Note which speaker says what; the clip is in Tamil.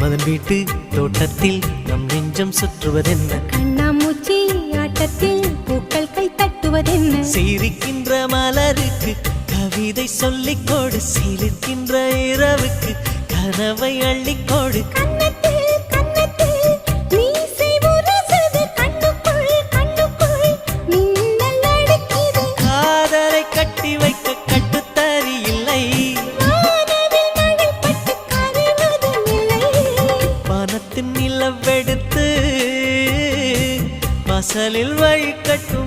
Speaker 1: மன்மதன் வீட்டு தோட்டத்தில் நம் நெஞ்சம் சுற்றுவதென்ன
Speaker 2: கண்ணாமூச்சி ஆட்டத்தில் பூக்கள் கை தட்டுவதென்ன
Speaker 1: சிரிக்கின்ற மலருக்கு கவிதை சொல்லிக்கோடு சிலிர்க்கின்ற இரவுக்கு கனவை அள்ளிக்கோடு காதலை கட்டி வைக்க கட்டுத்தறி இல்லை பணத்தின் நிலவெடுத்து வாசலில் வழி கட்டு